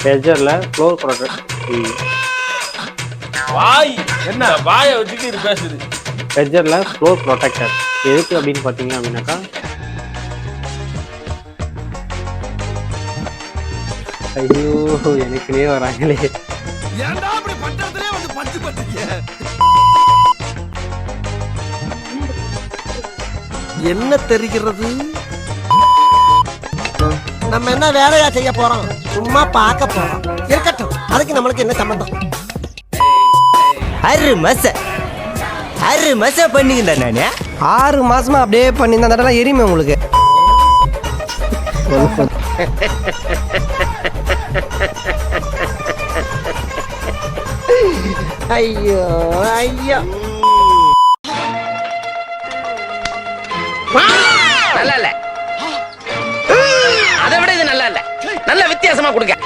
எட்ஜர்ல floor protect. வாய் என்ன வாயை வச்சுட்டு இது பேசுது. எட்ஜர்ல ஃப்ளோர் ப்ரொடெக்டர் எதுக்கு அப்படின்னு பார்த்தீங்க அப்படின்னாக்கா, ஐயோ எனக்குனே வராங்களே. என்ன தெரிகிறது? நம்ம என்ன வேலையா செய்ய போறோம்? சும்மா பார்க்க போறோம். இருக்கட்டும், அதுக்கு நம்மளுக்கு என்ன சம்பந்தம்? அரு மச பண்ணிக்கிட்டா நானே 6 மாசமா அப்படியே பண்ணி இந்த தடவை எரியுமே உங்களுக்கு. ஐயோ ஐயோ, நல்லா இல்ல, அதை விட இது நல்லா இல்ல. நல்ல வித்தியாசமா கொடுங்க.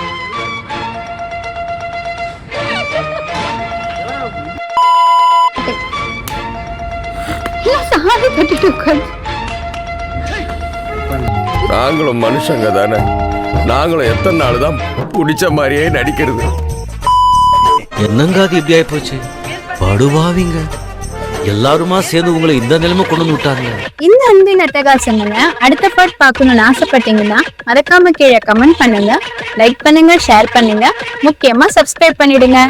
நாங்களும் மனுஷங்க தானே, நாங்களும் எத்தனை நாள் தான் பிடிச்ச மாதிரியே நடிக்கிறது. என்னங்க அது இப்படி ஆயி போச்சு? படுவாவிங்க எல்லாருமா சேர்ந்து உங்களை இந்த நிலைமை கொண்டு வந்து விட்டாங்க. இந்த அன்பின் அட்டகாசங்களை அடுத்த பார்ட் பார்க்கணும்னு ஆசைப்பட்டீங்கன்னா மறக்காம கீழே கமெண்ட் பண்ணுங்க, லைக் பண்ணுங்க, ஷேர் பண்ணுங்க, முக்கியமா சப்ஸ்கிரைப் பண்ணிடுங்க.